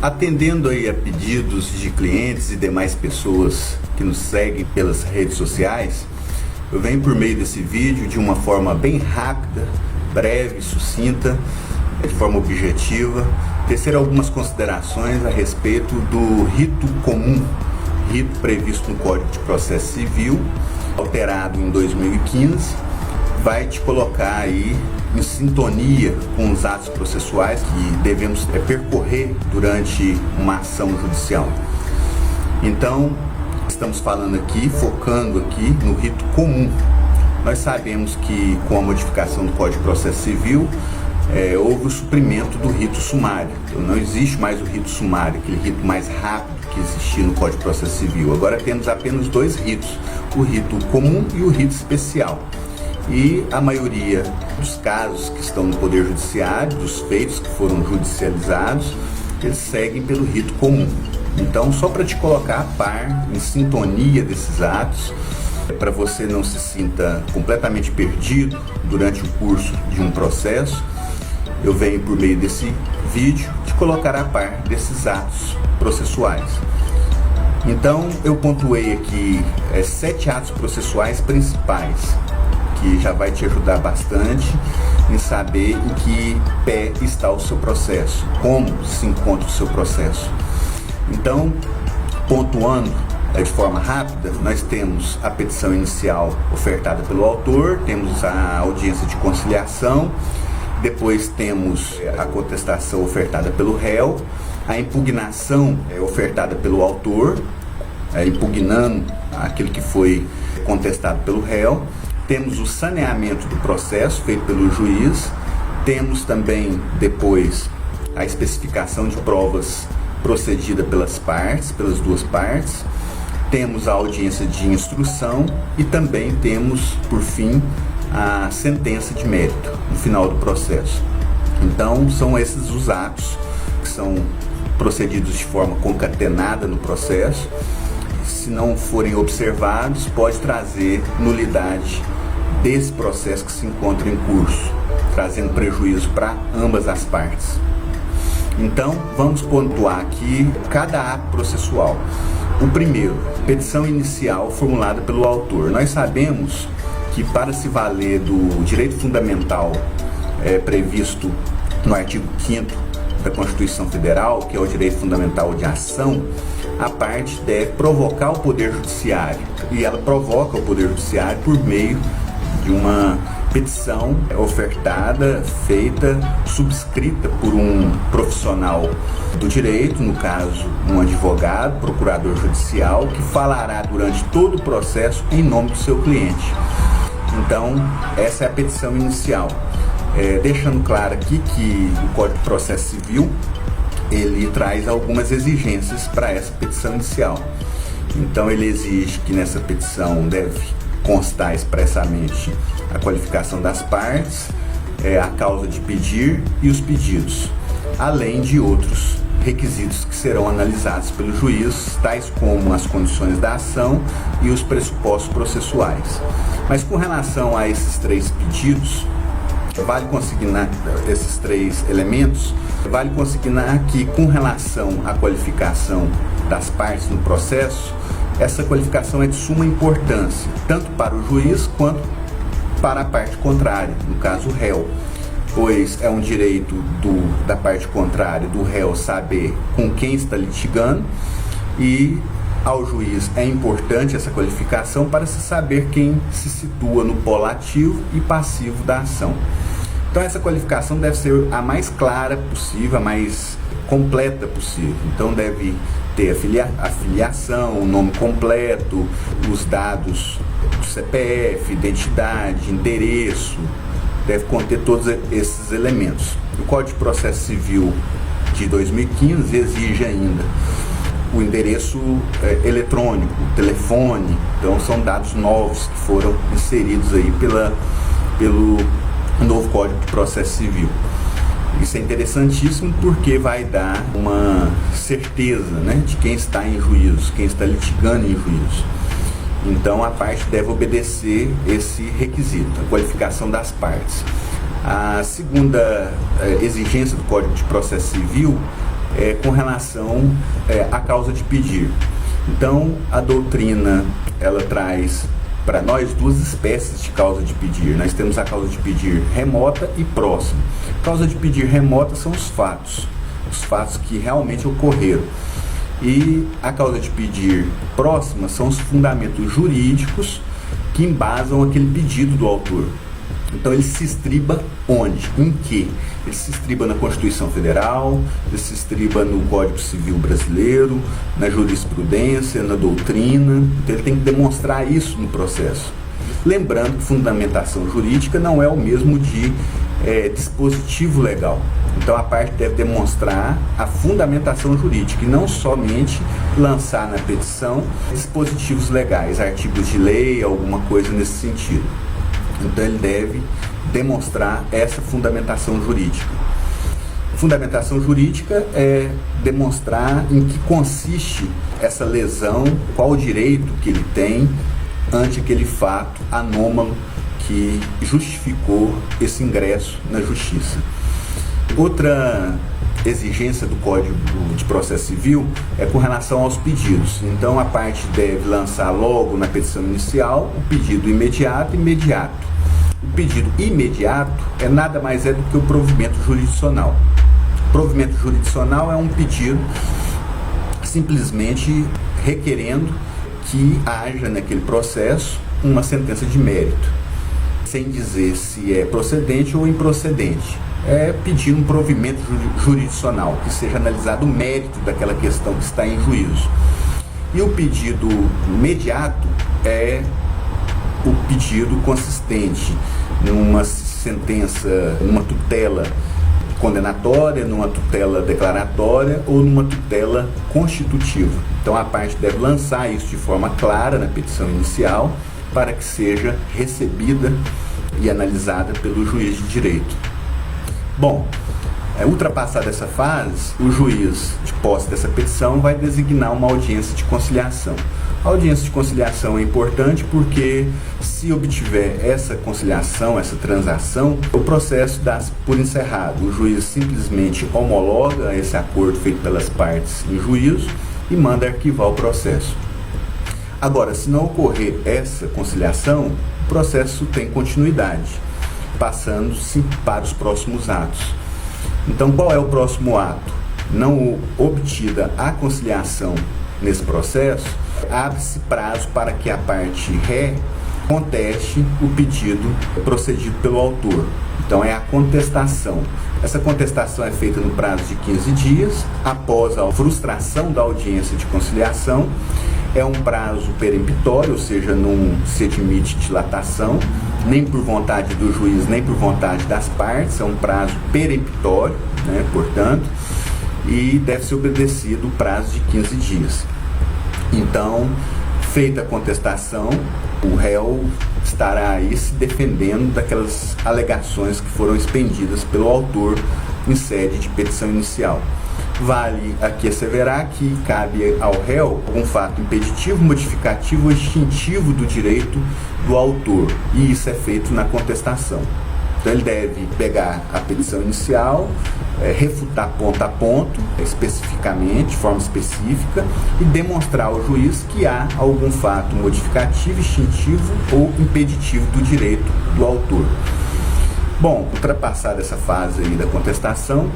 Atendendo aí a pedidos de clientes e demais pessoas que nos seguem pelas redes sociais, eu venho por meio desse vídeo de uma forma bem rápida, breve, sucinta, de forma objetiva, tecer algumas considerações a respeito do rito comum, rito previsto no Código de Processo Civil, alterado em 2015, vai te colocar aí em sintonia com os atos processuais que devemos percorrer durante uma ação judicial. Então, estamos falando aqui, focando aqui no rito comum. Nós sabemos que com a modificação do Código de Processo Civil, houve o suprimento do rito sumário. Então, não existe mais o rito sumário, aquele rito mais rápido que existia no Código de Processo Civil. Agora temos apenas dois ritos, o rito comum e o rito especial. E a maioria dos casos que estão no Poder Judiciário, dos feitos que foram judicializados, eles seguem pelo rito comum. Então, só para te colocar a par, em sintonia desses atos, para você não se sinta completamente perdido durante o curso de um processo, eu venho por meio desse vídeo te colocar a par desses atos processuais. Então, eu pontuei aqui 7 atos processuais principais, que já vai te ajudar bastante em saber em que pé está o seu processo, como se encontra o seu processo. Então, pontuando de forma rápida, nós temos a petição inicial ofertada pelo autor, temos a audiência de conciliação, depois temos a contestação ofertada pelo réu, a impugnação ofertada pelo autor, impugnando aquilo que foi contestado pelo réu. Temos o saneamento do processo feito pelo juiz, temos também depois a especificação de provas procedida pelas partes, pelas duas partes, temos a audiência de instrução e também temos, por fim, a sentença de mérito no final do processo. Então, são esses os atos que são procedidos de forma concatenada no processo. Se não forem observados, pode trazer nulidade desse processo que se encontra em curso, trazendo prejuízo para ambas as partes. Então, vamos pontuar aqui cada ato processual. O primeiro, petição inicial formulada pelo autor. Nós sabemos que para se valer do direito fundamental previsto no artigo 5º da Constituição Federal, que é o direito fundamental de ação, a parte deve provocar o Poder Judiciário. E ela provoca o Poder Judiciário por meio de uma petição ofertada, feita, subscrita por um profissional do direito, no caso, um advogado, procurador judicial, que falará durante todo o processo em nome do seu cliente. Então, essa é a petição inicial. Deixando claro aqui que o Código de Processo Civil, ele traz algumas exigências para essa petição inicial. Então, ele exige que nessa petição deve constar expressamente a qualificação das partes, a causa de pedir e os pedidos, além de outros requisitos que serão analisados pelo juiz, tais como as condições da ação e os pressupostos processuais. Mas com relação a esses 3 pedidos, vale consignar esses 3 elementos, vale consignar que com relação à qualificação das partes no processo, essa qualificação é de suma importância, tanto para o juiz quanto para a parte contrária, no caso o réu, pois é um direito da parte contrária, do réu, saber com quem está litigando, e ao juiz é importante essa qualificação para se saber quem se situa no polo ativo e passivo da ação. Então essa qualificação deve ser a mais clara possível, a mais completa possível. Então deve ter a filiação, o nome completo, os dados do CPF, identidade, endereço, deve conter todos esses elementos. O Código de Processo Civil de 2015 exige ainda o endereço eletrônico, o telefone. Então são dados novos que foram inseridos aí pelo novo Código de Processo Civil. Isso é interessantíssimo porque vai dar uma certeza, né, de quem está em juízo, quem está litigando em juízo. Então a parte deve obedecer esse requisito, a qualificação das partes. A segunda exigência do Código de Processo Civil com relação à causa de pedir. Então, a doutrina, ela traz para nós duas espécies de causa de pedir. Nós temos a causa de pedir remota e próxima. A causa de pedir remota são os fatos que realmente ocorreram. E a causa de pedir próxima são os fundamentos jurídicos que embasam aquele pedido do autor. Então ele se estriba onde? Em que? Ele se estriba na Constituição Federal, ele se estriba no Código Civil Brasileiro, na jurisprudência, na doutrina. Então ele tem que demonstrar isso no processo. Lembrando que fundamentação jurídica não é o mesmo de dispositivo legal. Então a parte deve demonstrar a fundamentação jurídica e não somente lançar na petição dispositivos legais, artigos de lei, alguma coisa nesse sentido. Então ele deve demonstrar essa fundamentação jurídica. Fundamentação jurídica é demonstrar em que consiste essa lesão, qual o direito que ele tem ante aquele fato anômalo que justificou esse ingresso na justiça. Outra exigência do Código de Processo Civil é com relação aos pedidos. Então a parte deve lançar logo na petição inicial o pedido imediato. O pedido imediato nada mais do que o provimento jurisdicional. O provimento jurisdicional é um pedido simplesmente requerendo que haja naquele processo uma sentença de mérito, sem dizer se é procedente ou improcedente. É pedir um provimento jurisdicional, que seja analisado o mérito daquela questão que está em juízo. E o pedido imediato é o pedido consistente numa sentença, numa tutela condenatória, numa tutela declaratória ou numa tutela constitutiva. Então a parte deve lançar isso de forma clara na petição inicial para que seja recebida e analisada pelo juiz de direito. Bom, ultrapassada essa fase, o juiz de posse dessa petição vai designar uma audiência de conciliação. A audiência de conciliação é importante porque, se obtiver essa conciliação, essa transação, o processo dá-se por encerrado. O juiz simplesmente homologa esse acordo feito pelas partes em juízo e manda arquivar o processo. Agora, se não ocorrer essa conciliação, o processo tem continuidade, passando-se para os próximos atos. Então, qual é o próximo ato? Não obtida a conciliação nesse processo, abre-se prazo para que a parte ré conteste o pedido procedido pelo autor. Então é a contestação. Essa contestação é feita no prazo de 15 dias, após a frustração da audiência de conciliação. É um prazo peremptório, ou seja, não se admite dilatação, nem por vontade do juiz, nem por vontade das partes. É um prazo peremptório, portanto, e deve ser obedecido o prazo de 15 dias. Então, feita a contestação, o réu estará aí se defendendo daquelas alegações que foram expendidas pelo autor em sede de petição inicial. Vale aqui asseverar que cabe ao réu um fato impeditivo, modificativo ou extintivo do direito do autor, e isso é feito na contestação. Então ele deve pegar a petição inicial, refutar ponto a ponto, especificamente, de forma específica, e demonstrar ao juiz que há algum fato modificativo, extintivo ou impeditivo do direito do autor. Bom, ultrapassada essa fase aí da contestação,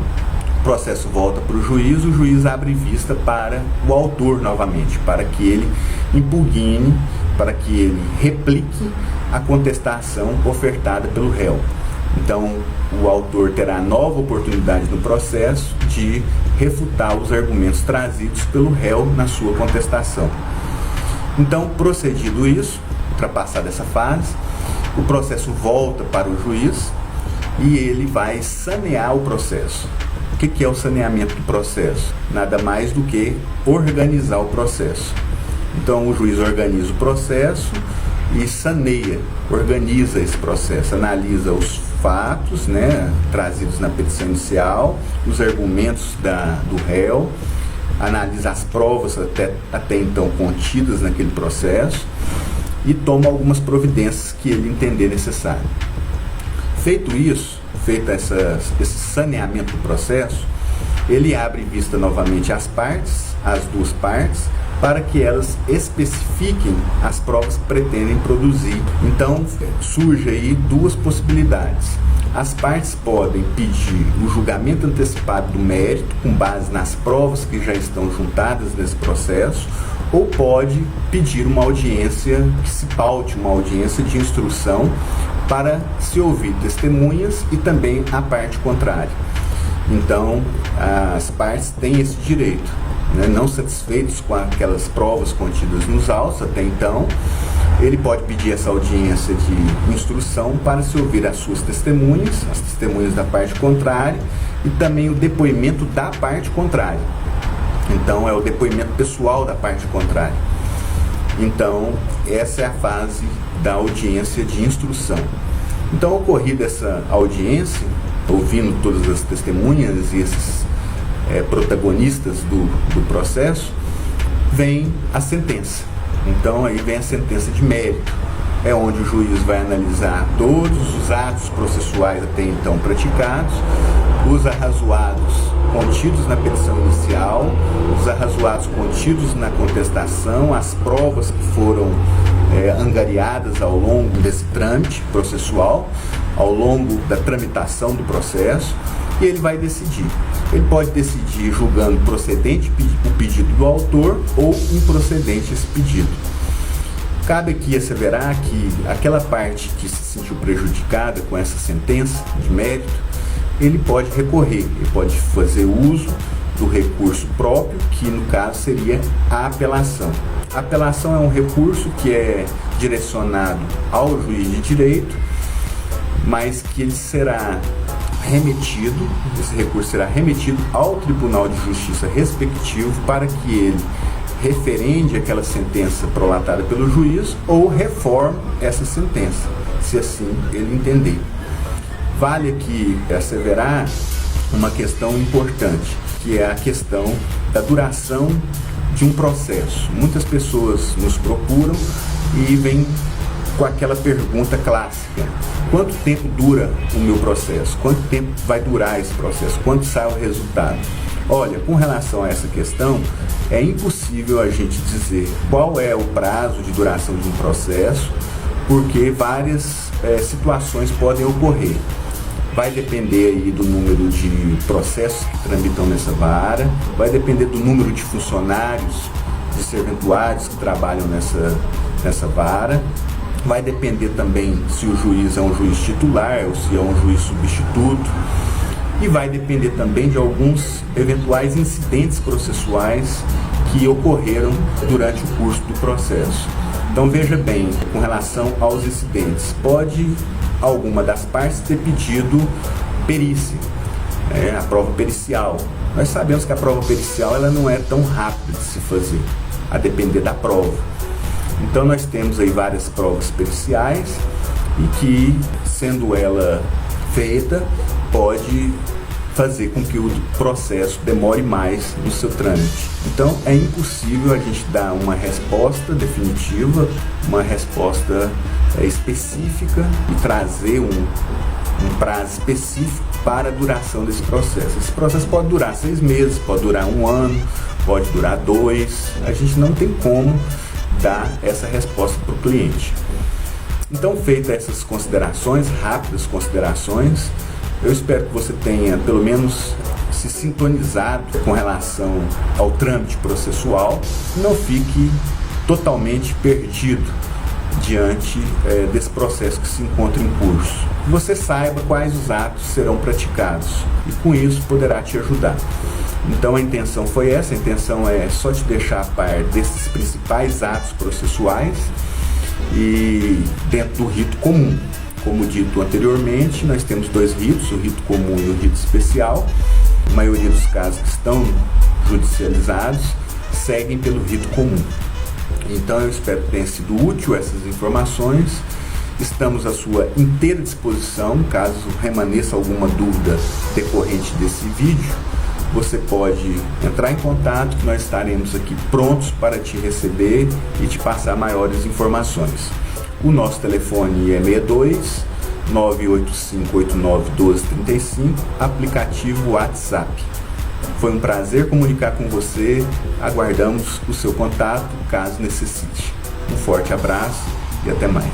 o processo volta para o juiz abre vista para o autor novamente, para que ele impugne, para que ele replique a contestação ofertada pelo réu. Então, o autor terá nova oportunidade no processo de refutar os argumentos trazidos pelo réu na sua contestação. Então, procedido isso, ultrapassada essa fase, o processo volta para o juiz e ele vai sanear o processo. O que é o saneamento do processo? Nada mais do que organizar o processo. Então, o juiz organiza o processo e saneia, organiza esse processo, analisa os fatos, trazidos na petição inicial, os argumentos do réu, analisa as provas até então contidas naquele processo e toma algumas providências que ele entender necessário. Feito isso, feito esse saneamento do processo, ele abre vista novamente às duas partes, para que elas especifiquem as provas que pretendem produzir. Então, surge aí duas possibilidades. As partes podem pedir o julgamento antecipado do mérito, com base nas provas que já estão juntadas nesse processo, ou pode pedir uma audiência que se paute, uma audiência de instrução, para se ouvir testemunhas e também a parte contrária. Então, as partes têm esse direito. Não satisfeitos com aquelas provas contidas nos autos até então, ele pode pedir essa audiência de instrução para se ouvir as suas testemunhas, as testemunhas da parte contrária e também o depoimento da parte contrária. Então, é o depoimento pessoal da parte contrária. Então, essa é a fase da audiência de instrução. Então, ocorrida essa audiência, ouvindo todas as testemunhas e esses protagonistas do processo, vem a sentença. Então aí vem a sentença de mérito, é onde o juiz vai analisar todos os atos processuais até então praticados, os arrazoados contidos na petição inicial, os arrazoados contidos na contestação, as provas que foram angariadas ao longo desse trâmite processual, ao longo da tramitação do processo, e ele vai decidir. Ele pode decidir julgando procedente o pedido do autor ou improcedente esse pedido. Cabe aqui asseverar que aquela parte que se sentiu prejudicada com essa sentença de mérito, ele pode recorrer, ele pode fazer uso do recurso próprio, que no caso seria a apelação. A apelação é um recurso que é direcionado ao juiz de direito, mas que ele será remetido, esse recurso será remetido ao Tribunal de Justiça respectivo para que ele referende aquela sentença prolatada pelo juiz ou reforme essa sentença, se assim ele entender. Vale aqui asseverar uma questão importante, que é a questão da duração de um processo. Muitas pessoas nos procuram e vêm com aquela pergunta clássica: quanto tempo dura o meu processo? Quanto tempo vai durar esse processo? Quando sai o resultado? Olha, com relação a essa questão, é impossível a gente dizer qual é o prazo de duração de um processo, porque várias situações podem ocorrer. Vai depender aí do número de processos que tramitam nessa vara, vai depender do número de funcionários, de serventuários que trabalham nessa vara, vai depender também se o juiz é um juiz titular ou se é um juiz substituto, e vai depender também de alguns eventuais incidentes processuais que ocorreram durante o curso do processo. Então veja bem, com relação aos incidentes, pode alguma das partes ter pedido perícia, a prova pericial. Nós sabemos que a prova pericial ela não é tão rápida de se fazer, a depender da prova. Então nós temos aí várias provas periciais e que, sendo ela feita, pode fazer com que o processo demore mais no seu trâmite. Então é impossível a gente dar uma resposta definitiva, uma resposta específica e trazer um prazo específico para a duração desse processo. Esse processo pode durar 6 meses, pode durar 1 ano, pode durar 2. A gente não tem como dar essa resposta para o cliente. Então, feitas essas considerações, rápidas considerações, eu espero que você tenha pelo menos se sintonizado com relação ao trâmite processual e não fique totalmente perdido diante desse processo que se encontra em curso. Que você saiba quais os atos serão praticados e com isso poderá te ajudar. Então a intenção foi essa, a intenção é só te deixar a par desses principais atos processuais e dentro do rito comum. Como dito anteriormente, nós temos 2 ritos, o rito comum e o rito especial. A maioria dos casos que estão judicializados seguem pelo rito comum. Então eu espero que tenha sido útil essas informações. Estamos à sua inteira disposição, caso remaneça alguma dúvida decorrente desse vídeo. Você pode entrar em contato que nós estaremos aqui prontos para te receber e te passar maiores informações. O nosso telefone é 62 985 89 12 35, aplicativo WhatsApp. Foi um prazer comunicar com você. Aguardamos o seu contato caso necessite. Um forte abraço e até mais.